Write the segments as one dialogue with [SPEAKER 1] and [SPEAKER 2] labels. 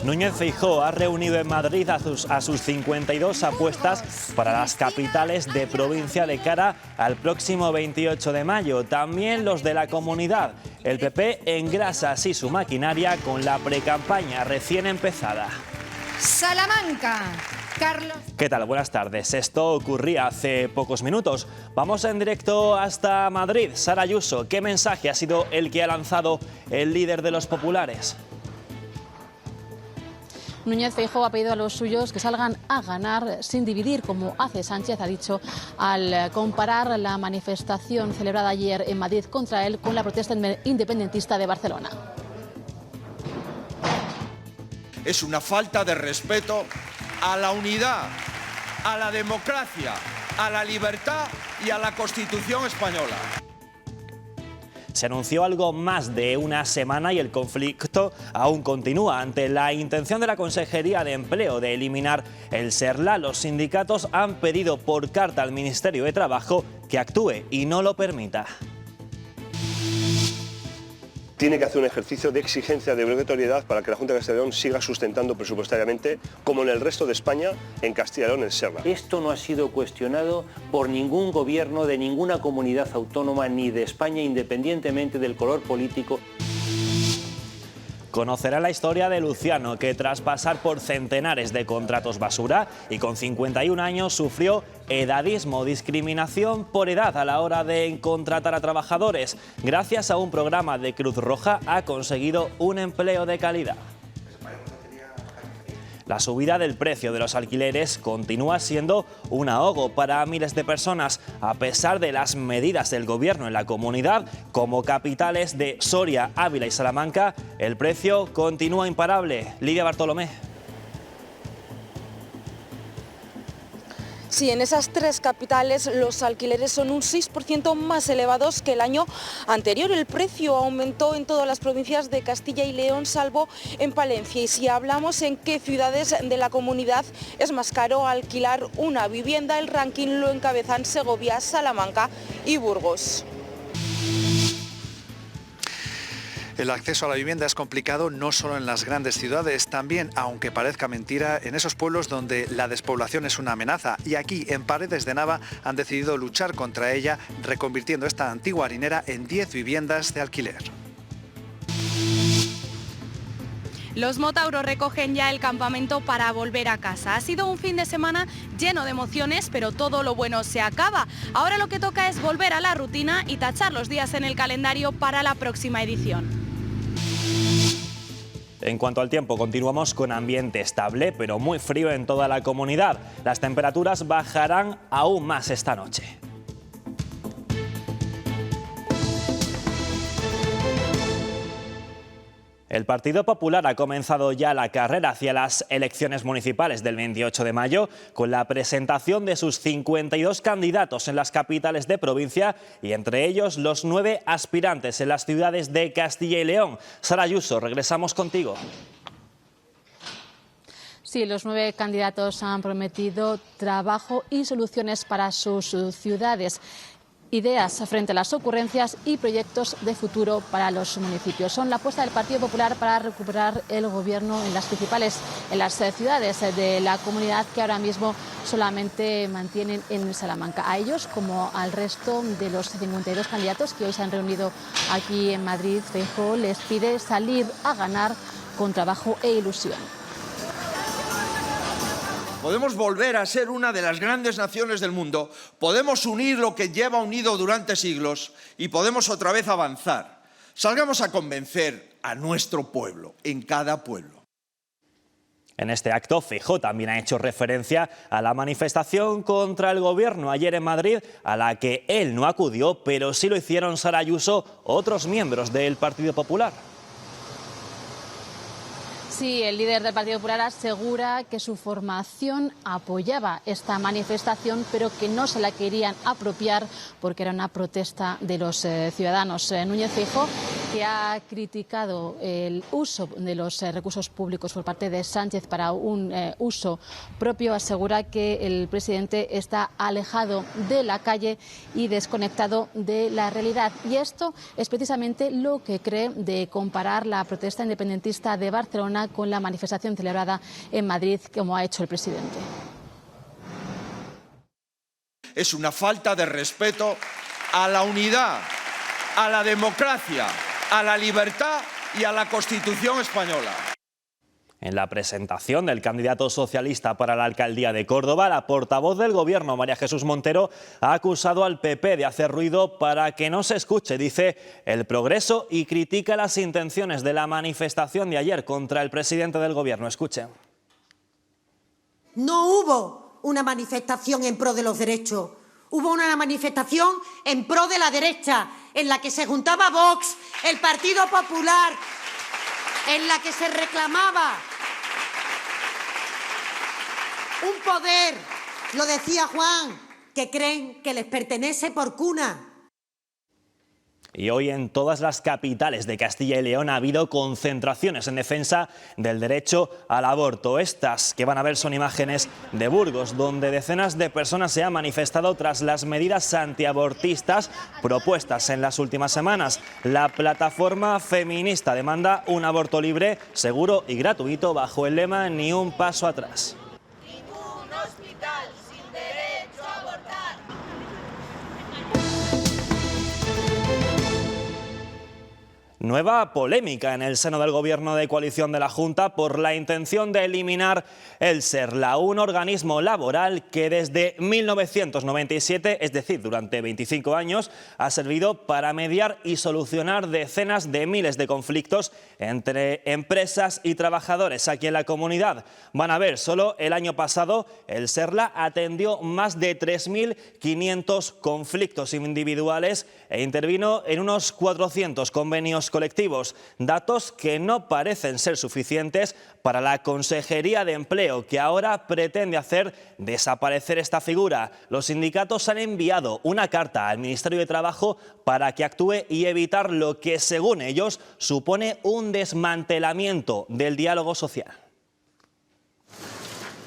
[SPEAKER 1] Núñez Feijóo ha reunido en Madrid a sus 52 apuestas para las capitales de provincia de cara al próximo 28 de mayo. También los de la Comunidad. El PP engrasa así su maquinaria con la precampaña recién empezada.
[SPEAKER 2] Salamanca. Carlos.
[SPEAKER 1] ¿Qué tal? Buenas tardes. Esto ocurría hace pocos minutos. Vamos en directo hasta Madrid. Sara Ayuso, ¿qué mensaje ha sido el que ha lanzado el líder de los populares?
[SPEAKER 3] Núñez Feijóo ha pedido a los suyos que salgan a ganar sin dividir, como hace Sánchez, ha dicho, al comparar la manifestación celebrada ayer en Madrid contra él con la protesta independentista de Barcelona.
[SPEAKER 4] Es una falta de respeto a la unidad, a la democracia, a la libertad y a la Constitución española.
[SPEAKER 1] Se anunció algo más de una semana y el conflicto aún continúa. Ante la intención de la Consejería de Empleo de eliminar el SERLA, los sindicatos han pedido por carta al Ministerio de Trabajo que actúe y no lo permita.
[SPEAKER 5] Tiene que hacer un ejercicio de exigencia de obligatoriedad para que la Junta de Castilla y León siga sustentando presupuestariamente, como en el resto de España, en Castilla y León, el SERLA.
[SPEAKER 6] Esto no ha sido cuestionado por ningún gobierno de ninguna comunidad autónoma ni de España, independientemente del color político.
[SPEAKER 1] Conocerá la historia de Luciano, que tras pasar por centenares de contratos basura y con 51 años sufrió edadismo, discriminación por edad a la hora de contratar a trabajadores. Gracias a un programa de Cruz Roja ha conseguido un empleo de calidad. La subida del precio de los alquileres continúa siendo un ahogo para miles de personas, a pesar de las medidas del gobierno en la comunidad, como capitales de Soria, Ávila y Salamanca. El precio continúa imparable. Lidia Bartolomé.
[SPEAKER 7] Sí, en esas tres capitales los alquileres son un 6% más elevados que el año anterior. El precio aumentó en todas las provincias de Castilla y León, salvo en Palencia. Y si hablamos en qué ciudades de la comunidad es más caro alquilar una vivienda, el ranking lo encabezan Segovia, Salamanca y Burgos.
[SPEAKER 8] El acceso a la vivienda es complicado no solo en las grandes ciudades, también, aunque parezca mentira, en esos pueblos donde la despoblación es una amenaza. Y aquí, en Paredes de Nava, han decidido luchar contra ella, reconvirtiendo esta antigua harinera en 10 viviendas de alquiler.
[SPEAKER 9] Los motauros recogen ya el campamento para volver a casa. Ha sido un fin de semana lleno de emociones, pero todo lo bueno se acaba. Ahora lo que toca es volver a la rutina y tachar los días en el calendario para la próxima edición.
[SPEAKER 1] En cuanto al tiempo, continuamos con ambiente estable, pero muy frío en toda la comunidad. Las temperaturas bajarán aún más esta noche. El Partido Popular ha comenzado ya la carrera hacia las elecciones municipales del 28 de mayo con la presentación de sus 52 candidatos en las capitales de provincia y entre ellos los 9 aspirantes en las ciudades de Castilla y León. Sara Ayuso, regresamos contigo.
[SPEAKER 3] Sí, los 9 candidatos han prometido trabajo y soluciones para sus ciudades. Ideas frente a las ocurrencias y proyectos de futuro para los municipios. Son la apuesta del Partido Popular para recuperar el gobierno en las ciudades de la comunidad que ahora mismo solamente mantienen en Salamanca. A ellos, como al resto de los 52 candidatos que hoy se han reunido aquí en Madrid, Feijóo les pide salir a ganar con trabajo e ilusión.
[SPEAKER 4] Podemos volver a ser una de las grandes naciones del mundo, podemos unir lo que lleva unido durante siglos y podemos otra vez avanzar. Salgamos a convencer a nuestro pueblo, en cada pueblo.
[SPEAKER 1] En este acto, Feijóo también ha hecho referencia a la manifestación contra el gobierno ayer en Madrid, a la que él no acudió, pero sí lo hicieron Sara Ayuso, otros miembros del Partido Popular.
[SPEAKER 3] Sí, el líder del Partido Popular asegura que su formación apoyaba esta manifestación, pero que no se la querían apropiar porque era una protesta de los ciudadanos. Núñez Feijóo que ha criticado el uso de los recursos públicos por parte de Sánchez para un uso propio, asegura que el presidente está alejado de la calle y desconectado de la realidad. Y esto es precisamente lo que cree de comparar la protesta independentista de Barcelona con la manifestación celebrada en Madrid, como ha hecho el presidente.
[SPEAKER 4] Es una falta de respeto a la unidad, a la democracia, a la libertad y a la Constitución española.
[SPEAKER 1] En la presentación del candidato socialista para la alcaldía de Córdoba, la portavoz del Gobierno, María Jesús Montero, ha acusado al PP de hacer ruido para que no se escuche, dice, el progreso, y critica las intenciones de la manifestación de ayer contra el presidente del Gobierno. Escuche.
[SPEAKER 10] No hubo una manifestación en pro de los derechos, hubo una manifestación en pro de la derecha, en la que se juntaba Vox, el Partido Popular, en la que se reclamaba un poder, lo decía Juan, que creen que les pertenece por cuna.
[SPEAKER 1] Y hoy en todas las capitales de Castilla y León ha habido concentraciones en defensa del derecho al aborto. Estas que van a ver son imágenes de Burgos, donde decenas de personas se han manifestado tras las medidas antiabortistas propuestas en las últimas semanas. La plataforma feminista demanda un aborto libre, seguro y gratuito bajo el lema Ni un paso atrás.
[SPEAKER 11] Ningún hospital sin derecho a abortar.
[SPEAKER 1] Nueva polémica en el seno del Gobierno de coalición de la Junta por la intención de eliminar el SERLA, un organismo laboral que desde 1997, es decir, durante 25 años, ha servido para mediar y solucionar decenas de miles de conflictos entre empresas y trabajadores aquí en la comunidad. Van a ver, solo el año pasado el SERLA atendió más de 3.500 conflictos individuales e intervino en unos 400 convenios colectivos, datos que no parecen ser suficientes para la Consejería de Empleo, que ahora pretende hacer desaparecer esta figura. Los sindicatos han enviado una carta al Ministerio de Trabajo para que actúe y evitar lo que, según ellos, supone un desmantelamiento del diálogo social.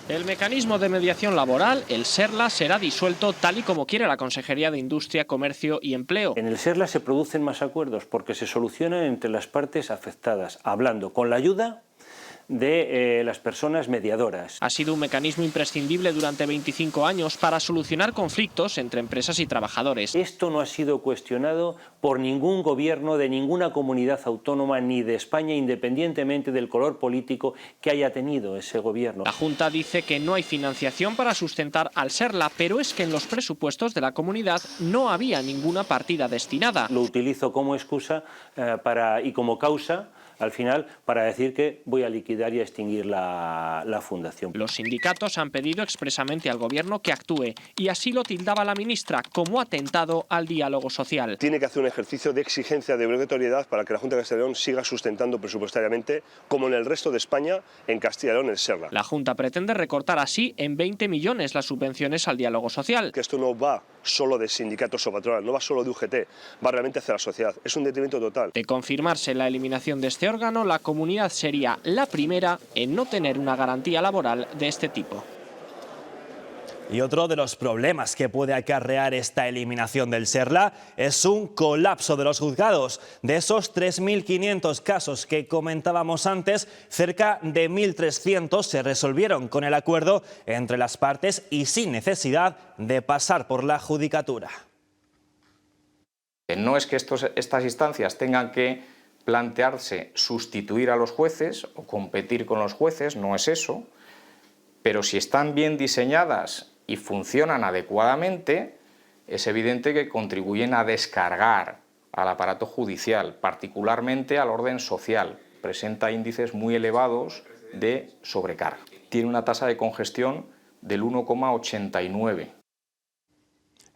[SPEAKER 12] El mecanismo de mediación laboral, el SERLA, será disuelto tal y como quiere la Consejería de Industria, Comercio y Empleo.
[SPEAKER 6] En el SERLA se producen más acuerdos porque se solucionan entre las partes afectadas, hablando con la ayuda de las personas mediadoras.
[SPEAKER 12] Ha sido un mecanismo imprescindible durante 25 años para solucionar conflictos entre empresas y trabajadores.
[SPEAKER 6] Esto no ha sido cuestionado por ningún gobierno de ninguna comunidad autónoma ni de España, independientemente del color político que haya tenido ese gobierno.
[SPEAKER 12] La Junta dice que no hay financiación para sustentar al SERLA, pero es que en los presupuestos de la comunidad no había ninguna partida destinada.
[SPEAKER 6] Lo utilizo como excusa y como causa, al final, para decir que voy a liquidar y a extinguir la fundación.
[SPEAKER 12] Los sindicatos han pedido expresamente al Gobierno que actúe, y así lo tildaba la ministra como atentado al diálogo social.
[SPEAKER 5] Tiene que hacer un ejercicio de exigencia de obligatoriedad para que la Junta de Castilla y León siga sustentando presupuestariamente, como en el resto de España, en Castilla y León, el SERLA.
[SPEAKER 12] La Junta pretende recortar así en 20 millones las subvenciones al diálogo social.
[SPEAKER 5] Que esto no va solo de sindicatos o patronal, no va solo de UGT, va realmente hacia la sociedad. Es un detrimento total.
[SPEAKER 12] De confirmarse la eliminación de este órgano, la comunidad sería la primera en no tener una garantía laboral de este tipo.
[SPEAKER 1] Y otro de los problemas que puede acarrear esta eliminación del SERLA es un colapso de los juzgados. De esos 3.500 casos que comentábamos antes, cerca de 1.300 se resolvieron con el acuerdo entre las partes y sin necesidad de pasar por la judicatura.
[SPEAKER 13] No es que estas instancias tengan que plantearse sustituir a los jueces o competir con los jueces, no es eso, pero si están bien diseñadas y funcionan adecuadamente, es evidente que contribuyen a descargar al aparato judicial, particularmente al orden social. Presenta índices muy elevados de sobrecarga. Tiene una tasa de congestión del 1,89.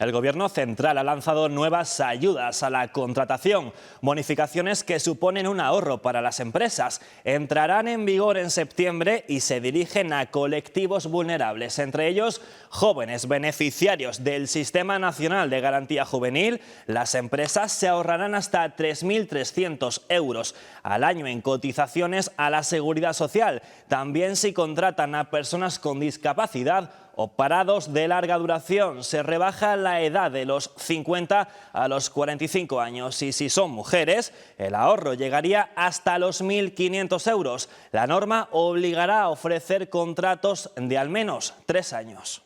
[SPEAKER 1] El Gobierno central ha lanzado nuevas ayudas a la contratación, bonificaciones que suponen un ahorro para las empresas. Entrarán en vigor en septiembre y se dirigen a colectivos vulnerables, entre ellos jóvenes beneficiarios del Sistema Nacional de Garantía Juvenil. Las empresas se ahorrarán hasta 3.300 euros al año en cotizaciones a la Seguridad Social. También si contratan a personas con discapacidad o parados de larga duración. Se rebaja la edad de los 50 a los 45 años y si son mujeres, el ahorro llegaría hasta los 1.500 euros. La norma obligará a ofrecer contratos de al menos 3 años.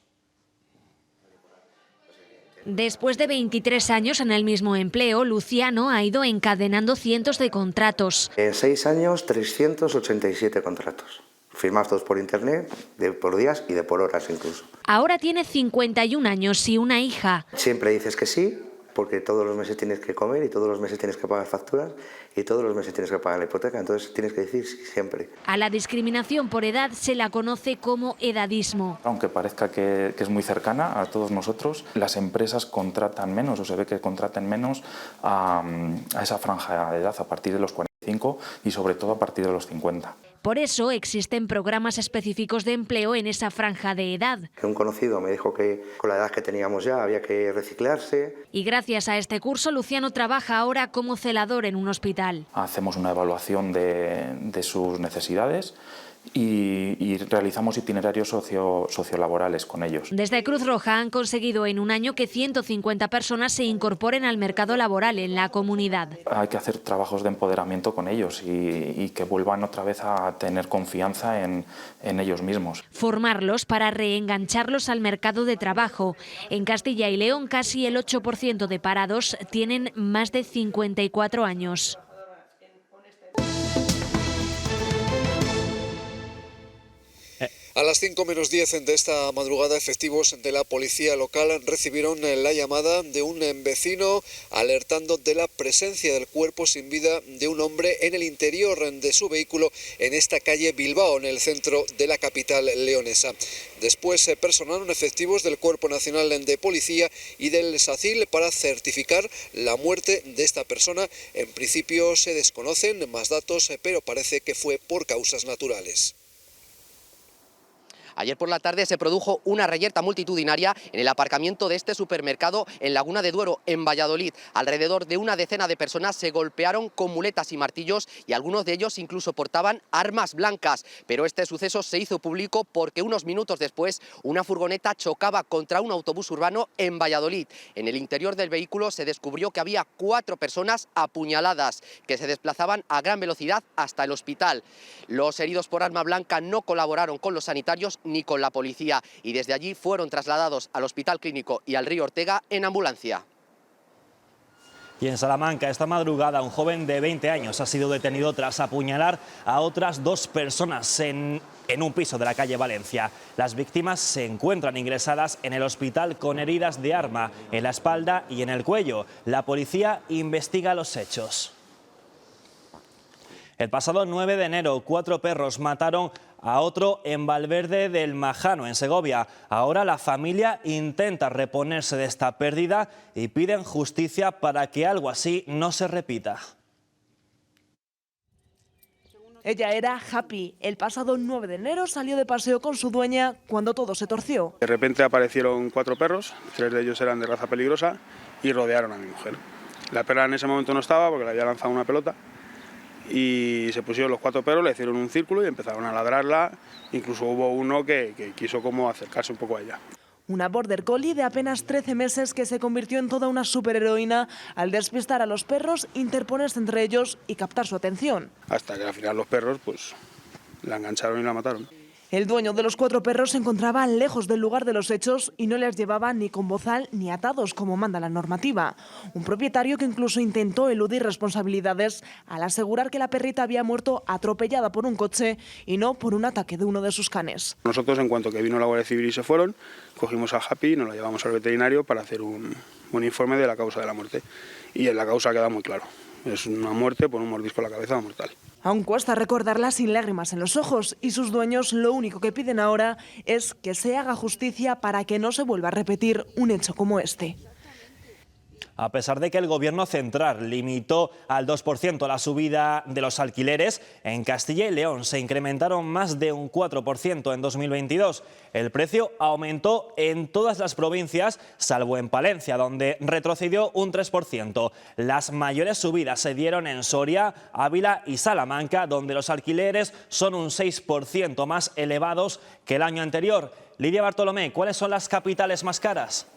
[SPEAKER 14] Después de 23 años en el mismo empleo, Luciano ha ido encadenando cientos de contratos.
[SPEAKER 15] En 6 años, 387 contratos. Firmados todos por internet, de por días y de por horas incluso.
[SPEAKER 14] Ahora tiene 51 años y una hija.
[SPEAKER 15] Siempre dices que sí, porque todos los meses tienes que comer y todos los meses tienes que pagar facturas y todos los meses tienes que pagar la hipoteca, entonces tienes que decir sí siempre.
[SPEAKER 14] A la discriminación por edad se la conoce como edadismo.
[SPEAKER 16] Aunque parezca que es muy cercana a todos nosotros, las empresas contratan menos o se ve que contratan menos a esa franja de edad a partir de los 45 y sobre todo a partir de los 50.
[SPEAKER 14] Por eso existen programas específicos de empleo en esa franja de edad.
[SPEAKER 15] Un conocido me dijo que con la edad que teníamos ya había que reciclarse.
[SPEAKER 14] Y gracias a este curso, Luciano trabaja ahora como celador en un hospital.
[SPEAKER 16] Hacemos una evaluación de sus necesidades y realizamos itinerarios sociolaborales con ellos.
[SPEAKER 14] Desde Cruz Roja han conseguido en un año que 150 personas se incorporen al mercado laboral en la comunidad.
[SPEAKER 16] Hay que hacer trabajos de empoderamiento con ellos y que vuelvan otra vez a tener confianza en ellos mismos.
[SPEAKER 14] Formarlos para reengancharlos al mercado de trabajo. En Castilla y León, casi el 8% de parados tienen más de 54 años.
[SPEAKER 17] A las 5 menos 10 de esta madrugada, efectivos de la policía local recibieron la llamada de un vecino alertando de la presencia del cuerpo sin vida de un hombre en el interior de su vehículo en esta calle Bilbao, en el centro de la capital leonesa. Después se personaron efectivos del Cuerpo Nacional de Policía y del SACIL para certificar la muerte de esta persona. En principio se desconocen más datos, pero parece que fue por causas naturales.
[SPEAKER 18] Ayer por la tarde se produjo una reyerta multitudinaria en el aparcamiento de este supermercado en Laguna de Duero, en Valladolid. Alrededor de una decena de personas se golpearon con muletas y martillos y algunos de ellos incluso portaban armas blancas. Pero este suceso se hizo público porque unos minutos después una furgoneta chocaba contra un autobús urbano en Valladolid. En el interior del vehículo se descubrió que había 4 personas apuñaladas que se desplazaban a gran velocidad hasta el hospital. Los heridos por arma blanca no colaboraron con los sanitarios ni con la policía y desde allí fueron trasladados al Hospital Clínico y al Río Ortega en ambulancia.
[SPEAKER 1] Y en Salamanca, esta madrugada, un joven de 20 años ha sido detenido tras apuñalar a otras 2 personas en un piso de la calle Valencia. Las víctimas se encuentran ingresadas en el hospital con heridas de arma en la espalda y en el cuello. La policía investiga los hechos. El pasado 9 de enero, 4 perros mataron a otro en Valverde del Majano, en Segovia. Ahora la familia intenta reponerse de esta pérdida y piden justicia para que algo así no se repita.
[SPEAKER 19] Ella era Happy. El pasado 9 de enero salió de paseo con su dueña cuando todo se torció.
[SPEAKER 20] De repente aparecieron 4 perros, 3 de ellos eran de raza peligrosa y rodearon a mi mujer. La perra en ese momento no estaba porque le había lanzado una pelota. Y se pusieron los 4 perros, le hicieron un círculo y empezaron a ladrarla. Incluso hubo uno que quiso como acercarse un poco a ella.
[SPEAKER 19] Una border collie de apenas 13 meses que se convirtió en toda una superheroína al despistar a los perros, interponerse entre ellos y captar su atención.
[SPEAKER 20] Hasta que al final los perros pues la engancharon y la mataron.
[SPEAKER 19] El dueño de los 4 perros se encontraba lejos del lugar de los hechos y no les llevaba ni con bozal ni atados como manda la normativa. Un propietario que incluso intentó eludir responsabilidades al asegurar que la perrita había muerto atropellada por un coche y no por un ataque de uno de sus canes.
[SPEAKER 20] Nosotros, en cuanto que vino la Guardia Civil y se fueron, cogimos a Happy y nos la llevamos al veterinario para hacer un informe de la causa de la muerte. Y en la causa queda muy claro. Es una muerte por un mordisco en la cabeza mortal.
[SPEAKER 19] Aún cuesta recordarla sin lágrimas en los ojos y sus dueños lo único que piden ahora es que se haga justicia para que no se vuelva a repetir un hecho como este.
[SPEAKER 1] A pesar de que el Gobierno central limitó al 2% la subida de los alquileres, en Castilla y León se incrementaron más de un 4% en 2022. El precio aumentó en todas las provincias, salvo en Palencia, donde retrocedió un 3%. Las mayores subidas se dieron en Soria, Ávila y Salamanca, donde los alquileres son un 6% más elevados que el año anterior. Lidia Bartolomé, ¿cuáles son las capitales más caras?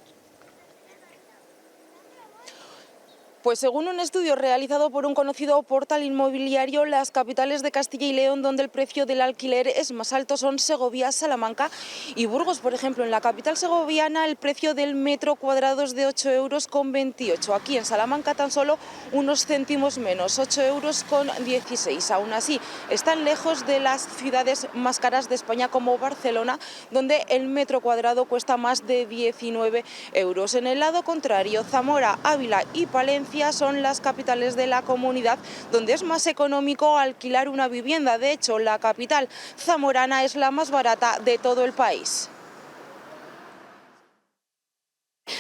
[SPEAKER 7] Pues según un estudio realizado por un conocido portal inmobiliario, las capitales de Castilla y León donde el precio del alquiler es más alto son Segovia, Salamanca y Burgos. Por ejemplo, en la capital segoviana el precio del metro cuadrado es de 8,28 €. Aquí en Salamanca tan solo unos céntimos menos, 8,16 €. Aún así, están lejos de las ciudades más caras de España como Barcelona, donde el metro cuadrado cuesta más de 19 €. En el lado contrario, Zamora, Ávila y Palencia son las capitales de la comunidad donde es más económico alquilar una vivienda. De hecho, la capital zamorana es la más barata de todo el país.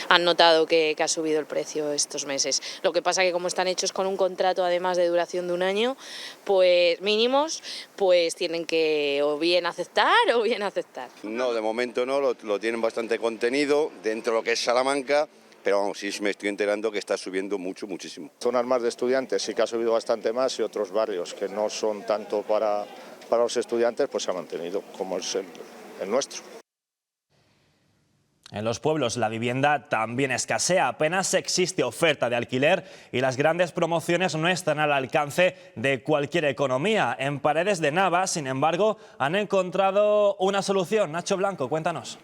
[SPEAKER 21] Han notado que ha subido el precio estos meses. Lo que pasa que como están hechos con un contrato además de duración de un año, pues mínimos, pues tienen que o bien aceptar o bien aceptar.
[SPEAKER 22] No, de momento no, lo tienen bastante contenido dentro de lo que es Salamanca. Pero vamos, sí me estoy enterando que está subiendo muchísimo.
[SPEAKER 23] Zonas más de estudiantes sí que ha subido bastante más y otros barrios que no son tanto para los estudiantes pues se ha mantenido, como es el nuestro.
[SPEAKER 1] En los pueblos la vivienda también escasea, apenas existe oferta de alquiler y las grandes promociones no están al alcance de cualquier economía. En Paredes de Nava, sin embargo, han encontrado una solución. Nacho Blanco, cuéntanos.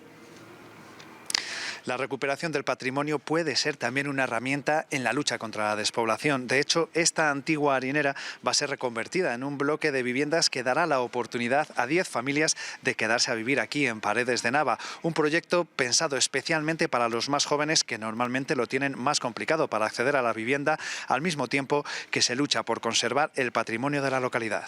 [SPEAKER 8] La recuperación del patrimonio puede ser también una herramienta en la lucha contra la despoblación. De hecho, esta antigua harinera va a ser reconvertida en un bloque de viviendas que dará la oportunidad a 10 familias de quedarse a vivir aquí en Paredes de Nava. Un proyecto pensado especialmente para los más jóvenes que normalmente lo tienen más complicado para acceder a la vivienda, al mismo tiempo que se lucha por conservar el patrimonio de la localidad.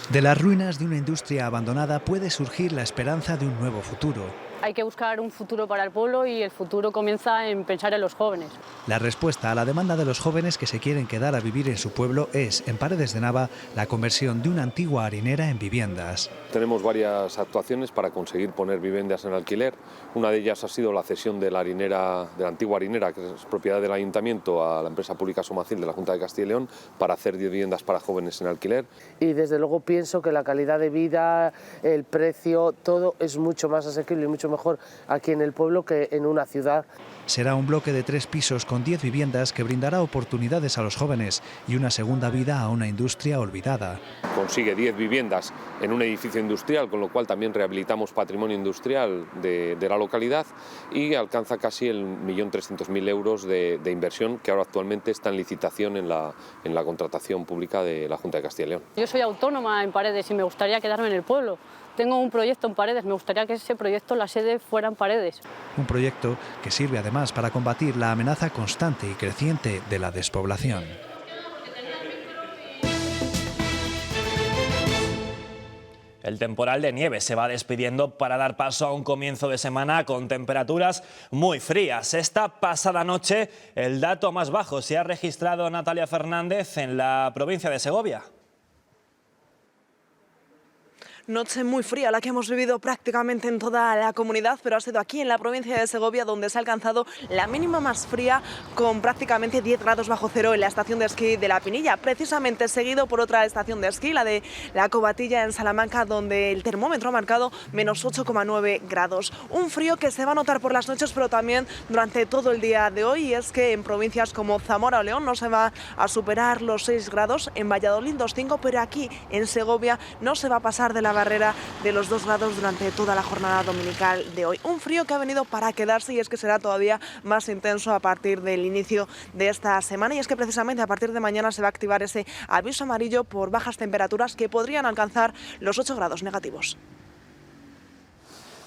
[SPEAKER 24] De las ruinas de una industria abandonada puede surgir la esperanza de un nuevo futuro.
[SPEAKER 25] Hay que buscar un futuro para el pueblo y el futuro comienza en pensar en los jóvenes.
[SPEAKER 24] La respuesta a la demanda de los jóvenes que se quieren quedar a vivir en su pueblo es, en Paredes de Nava, la conversión de una antigua harinera en viviendas.
[SPEAKER 26] Tenemos varias actuaciones para conseguir poner viviendas en alquiler. Una de ellas ha sido la cesión de la antigua harinera, que es propiedad del Ayuntamiento, a la empresa pública Somacil de la Junta de Castilla y León, para hacer 10 viviendas para jóvenes en alquiler.
[SPEAKER 27] Y desde luego pienso que la calidad de vida, el precio, todo es mucho más asequible y mucho mejor aquí en el pueblo que en una ciudad.
[SPEAKER 24] Será un bloque de 3 pisos con 10 viviendas que brindará oportunidades a los jóvenes y una segunda vida a una industria olvidada.
[SPEAKER 26] Consigue 10 viviendas en un edificio industrial, con lo cual también rehabilitamos patrimonio industrial de la localidad y alcanza casi el 1.300.000 euros de inversión que ahora actualmente está en licitación en la contratación pública de la Junta de Castilla y León.
[SPEAKER 25] Yo soy autónoma en Paredes y me gustaría quedarme en el pueblo. Tengo un proyecto en Paredes, me gustaría que ese proyecto, la sede fuera en Paredes.
[SPEAKER 24] Un proyecto que sirve además para combatir la amenaza constante y creciente de la despoblación.
[SPEAKER 1] El temporal de nieve se va despidiendo para dar paso a un comienzo de semana con temperaturas muy frías. Esta pasada noche el dato más bajo se ha registrado, Natalia Fernández, en la provincia de Segovia.
[SPEAKER 19] Noche muy fría la que hemos vivido prácticamente en toda la comunidad, pero ha sido aquí en la provincia de Segovia donde se ha alcanzado la mínima más fría con prácticamente 10 grados bajo cero en la estación de esquí de La Pinilla, precisamente seguido por otra estación de esquí, la de La Covatilla en Salamanca, donde el termómetro ha marcado menos 8,9 grados. Un frío que se va a notar por las noches, pero también durante todo el día de hoy, y es que en provincias como Zamora o León no se va a superar los 6 grados, en Valladolid 2,5, pero aquí en Segovia no se va a pasar de la barrera de los 2 grados durante toda la jornada dominical de hoy. Un frío que ha venido para quedarse y es que será todavía más intenso a partir del inicio de esta semana, y es que precisamente a partir de mañana se va a activar ese aviso amarillo por bajas temperaturas que podrían alcanzar los 8 grados negativos.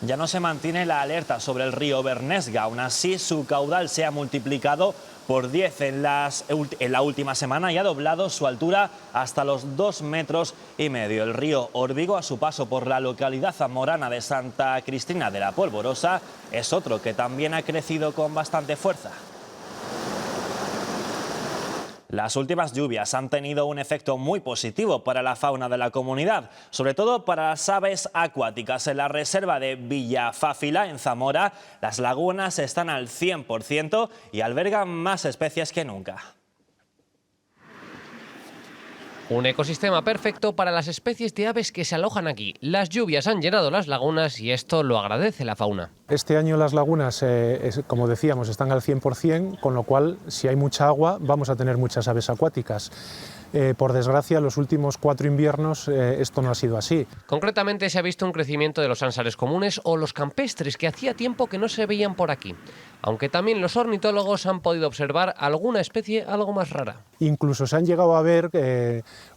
[SPEAKER 1] ya no se mantiene la alerta sobre el río Bernesga. Aún así, su caudal se ha multiplicado por 10 en la última semana y ha doblado su altura hasta los 2,5 metros. El río Órbigo, a su paso por la localidad zamorana de Santa Cristina de la Polvorosa, es otro que también ha crecido con bastante fuerza. Las últimas lluvias han tenido un efecto muy positivo para la fauna de la comunidad, sobre todo para las aves acuáticas. En la reserva de Villafáfila, en Zamora, las lagunas están al 100% y albergan más especies que nunca.
[SPEAKER 2] Un ecosistema perfecto para las especies de aves que se alojan aquí. Las lluvias han llenado las lagunas y esto lo agradece la fauna.
[SPEAKER 3] Este año las lagunas, como decíamos, están al 100%, con lo cual, si hay mucha agua, vamos a tener muchas aves acuáticas. Por desgracia, en los últimos 4 inviernos esto no ha sido así.
[SPEAKER 2] Concretamente se ha visto un crecimiento de los ánsares comunes o los campestres, que hacía tiempo que no se veían por aquí. Aunque también los ornitólogos han podido observar alguna especie algo más rara.
[SPEAKER 3] Incluso se han llegado a ver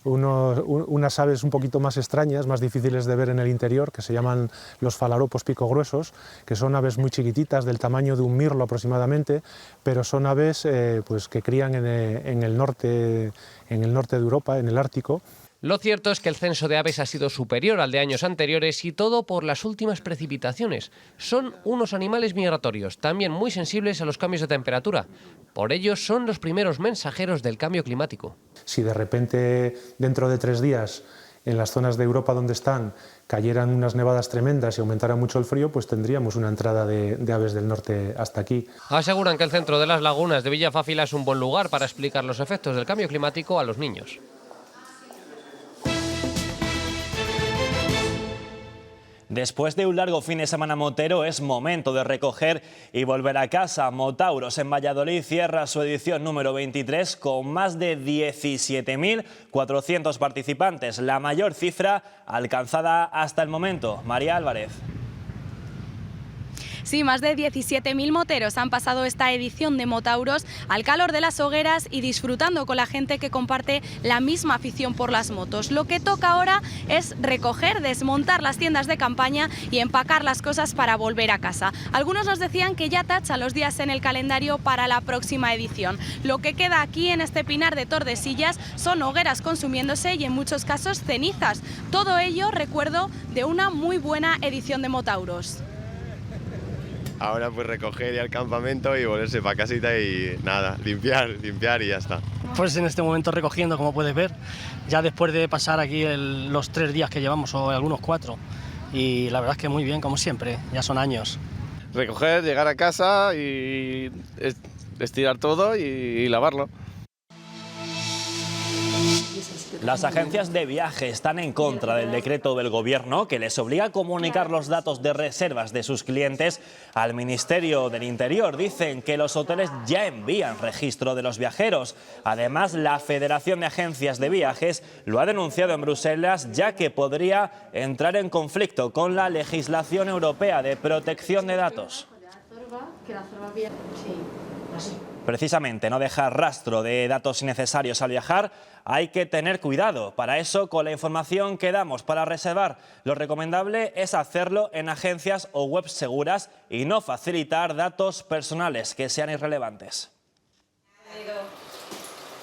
[SPEAKER 3] unas aves un poquito más extrañas, más difíciles de ver en el interior, que se llaman los falaropos picogruesos, que son aves muy chiquititas, del tamaño de un mirlo aproximadamente, pero son aves pues que crían en el norte de Europa, en el Ártico.
[SPEAKER 2] Lo cierto es que el censo de aves ha sido superior al de años anteriores y todo por las últimas precipitaciones. Son unos animales migratorios, también muy sensibles a los cambios de temperatura. Por ello son los primeros mensajeros del cambio climático.
[SPEAKER 3] Si de repente, dentro de 3 días, en las zonas de Europa donde están, cayeran unas nevadas tremendas y aumentara mucho el frío, pues tendríamos una entrada de aves del norte hasta aquí.
[SPEAKER 2] Aseguran que el centro de las lagunas de Villafáfila es un buen lugar para explicar los efectos del cambio climático a los niños.
[SPEAKER 1] Después de un largo fin de semana motero, es momento de recoger y volver a casa. Motauros en Valladolid cierra su edición número 23 con más de 17.400 participantes, la mayor cifra alcanzada hasta el momento. María Álvarez.
[SPEAKER 4] Sí, más de 17.000 moteros han pasado esta edición de Motauros al calor de las hogueras y disfrutando con la gente que comparte la misma afición por las motos. Lo que toca ahora es recoger, desmontar las tiendas de campaña y empacar las cosas para volver a casa. Algunos nos decían que ya tachan los días en el calendario para la próxima edición. Lo que queda aquí en este Pinar de Tordesillas son hogueras consumiéndose y en muchos casos cenizas. Todo ello recuerdo de una muy buena edición de Motauros.
[SPEAKER 6] Ahora pues recoger y al campamento y volverse para casita y nada, limpiar y ya está.
[SPEAKER 9] Pues en este momento recogiendo, como puedes ver, ya después de pasar aquí los 3 días que llevamos o algunos 4, y la verdad es que muy bien, como siempre, ya son años.
[SPEAKER 6] Recoger, llegar a casa y estirar todo y lavarlo.
[SPEAKER 1] Las agencias de viaje están en contra del decreto del Gobierno que les obliga a comunicar los datos de reservas de sus clientes al Ministerio del Interior. Dicen que los hoteles ya envían registro de los viajeros. Además, la Federación de Agencias de Viajes lo ha denunciado en Bruselas, ya que podría entrar en conflicto con la legislación europea de protección de datos. Precisamente, no dejar rastro de datos innecesarios al viajar. Hay que tener cuidado. Para eso, con la información que damos para reservar, lo recomendable es hacerlo en agencias o webs seguras y no facilitar datos personales que sean irrelevantes.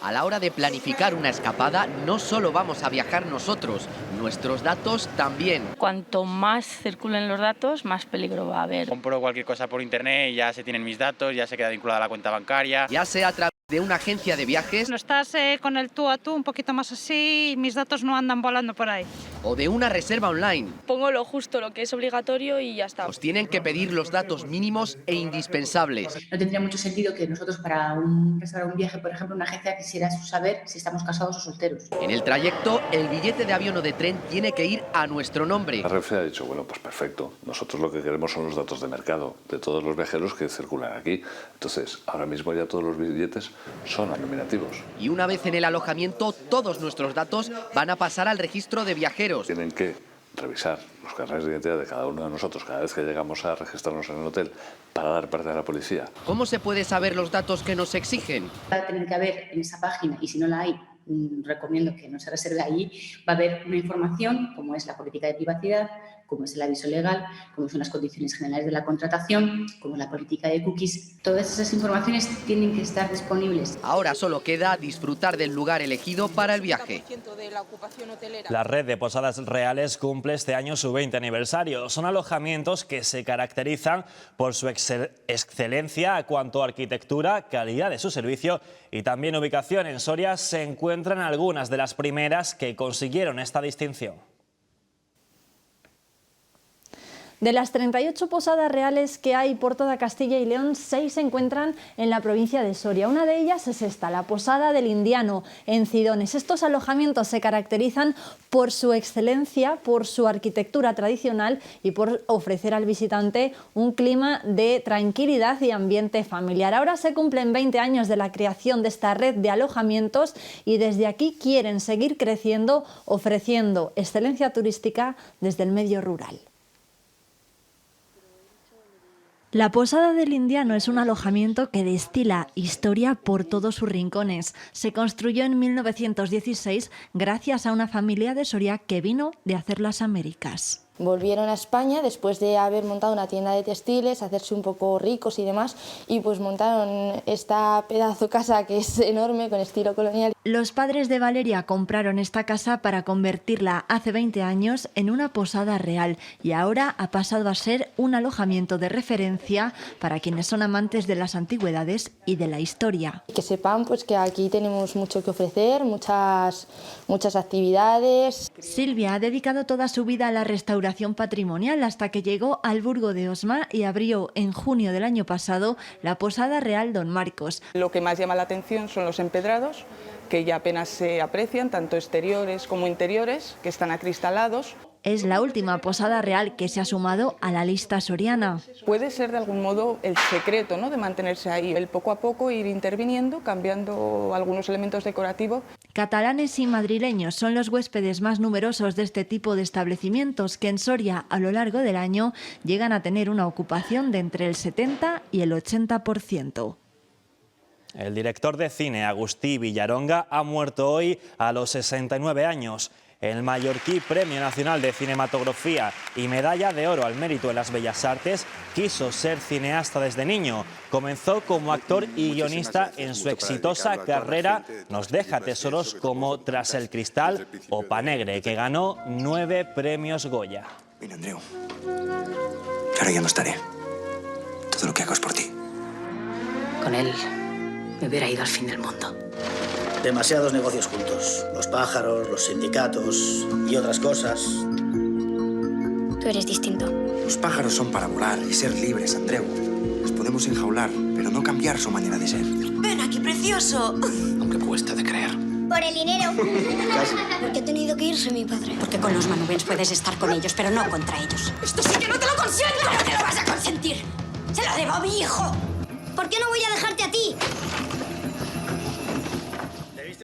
[SPEAKER 18] A la hora de planificar una escapada, no solo vamos a viajar nosotros, nuestros datos también.
[SPEAKER 10] Cuanto más circulen los datos, más peligro va a haber.
[SPEAKER 11] Compro cualquier cosa por internet y ya se tienen mis datos, ya se queda vinculada a la cuenta bancaria.
[SPEAKER 18] Ya sea a través de una agencia de viajes.
[SPEAKER 28] No estás con el tú a tú, un poquito más así, y mis datos no andan volando por ahí.
[SPEAKER 18] O de una reserva online.
[SPEAKER 21] Pongo lo justo, lo que es obligatorio y ya está.
[SPEAKER 18] Os tienen que pedir los datos mínimos e indispensables.
[SPEAKER 29] No tendría mucho sentido que nosotros para reservar un viaje, por ejemplo, una agencia quisiera saber si estamos casados o solteros.
[SPEAKER 18] En el trayecto, el billete de avión o de tren tiene que ir a nuestro nombre.
[SPEAKER 30] La Renfe ha dicho, bueno, pues perfecto, nosotros lo que queremos son los datos de mercado de todos los viajeros que circulan aquí. Entonces, ahora mismo ya todos los billetes son nominativos.
[SPEAKER 18] Y una vez en el alojamiento, todos nuestros datos van a pasar al registro de viajeros.
[SPEAKER 30] Tienen que revisar los carnets de identidad de cada uno de nosotros cada vez que llegamos a registrarnos en el hotel para dar parte a la policía.
[SPEAKER 18] ¿Cómo se puede saber los datos que nos exigen?
[SPEAKER 29] Va a tener que haber en esa página, y si no la hay, recomiendo que no se reserve allí, va a haber una información como es la política de privacidad, como es el aviso legal, como son las condiciones generales de la contratación, como la política de cookies. Todas esas informaciones tienen que estar disponibles.
[SPEAKER 18] Ahora solo queda disfrutar del lugar elegido para el viaje.
[SPEAKER 1] La red de Posadas Reales cumple este año su 20 aniversario. Son alojamientos que se caracterizan por su excelencia a cuanto a arquitectura, calidad de su servicio y también ubicación. En Soria se encuentran algunas de las primeras que consiguieron esta distinción.
[SPEAKER 5] De las 38 posadas reales que hay por toda Castilla y León, 6 se encuentran en la provincia de Soria. Una de ellas es esta, la Posada del Indiano, en Cidones. Estos alojamientos se caracterizan por su excelencia, por su arquitectura tradicional y por ofrecer al visitante un clima de tranquilidad y ambiente familiar. Ahora se cumplen 20 años de la creación de esta red de alojamientos y desde aquí quieren seguir creciendo, ofreciendo excelencia turística desde el medio rural. La Posada del Indiano es un alojamiento que destila historia por todos sus rincones. Se construyó en 1916 gracias a una familia de Soria que vino de hacer las Américas.
[SPEAKER 7] Volvieron a España después de haber montado una tienda de textiles, hacerse un poco ricos y demás, y pues montaron esta pedazo casa que es enorme con estilo colonial.
[SPEAKER 5] Los padres de Valeria compraron esta casa para convertirla hace 20 años en una posada real y ahora ha pasado a ser un alojamiento de referencia para quienes son amantes de las antigüedades y de la historia.
[SPEAKER 7] Que sepan pues que aquí tenemos mucho que ofrecer, muchas actividades.
[SPEAKER 5] Silvia ha dedicado toda su vida a la restauración patrimonial hasta que llegó al Burgo de Osma y abrió en junio del año pasado la Posada Real Don Marcos.
[SPEAKER 12] Lo que más llama la atención son los empedrados, que ya apenas se aprecian, tanto exteriores como interiores, que están acristalados.
[SPEAKER 5] Es la última posada real que se ha sumado a la lista soriana.
[SPEAKER 12] Puede ser de algún modo el secreto, ¿no?, de mantenerse ahí, el poco a poco ir interviniendo, cambiando algunos elementos decorativos.
[SPEAKER 5] Catalanes y madrileños son los huéspedes más numerosos de este tipo de establecimientos que en Soria a lo largo del año llegan a tener una ocupación de entre el 70 y el 80%.
[SPEAKER 1] El director de cine Agustí Villaronga ha muerto hoy a los 69 años. El mallorquí Premio Nacional de Cinematografía y Medalla de Oro al Mérito en las Bellas Artes quiso ser cineasta desde niño. Comenzó como actor y guionista en su exitosa carrera. Nos deja tesoros como Tras el Cristal o Panegre, que ganó 9 premios Goya.
[SPEAKER 13] Mira, Andreu, ahora ya no estaré. Todo lo que hago es por ti.
[SPEAKER 29] Con él me hubiera ido al fin del mundo.
[SPEAKER 14] Demasiados negocios juntos. Los pájaros, los sindicatos y otras cosas.
[SPEAKER 29] Tú eres distinto.
[SPEAKER 13] Los pájaros son para volar y ser libres, Andreu. Los podemos enjaular, pero no cambiar su manera de ser.
[SPEAKER 15] ¡Ven aquí, precioso!
[SPEAKER 13] Aunque cuesta de creer.
[SPEAKER 15] Por el dinero.
[SPEAKER 13] Casi.
[SPEAKER 15] ¿Por qué ha tenido que irse mi padre? Porque con los manubens puedes estar con ellos, pero no contra ellos. ¡Esto sí que no te lo consiento! ¿Pero te lo vas a consentir? ¡Se lo debo a mi hijo!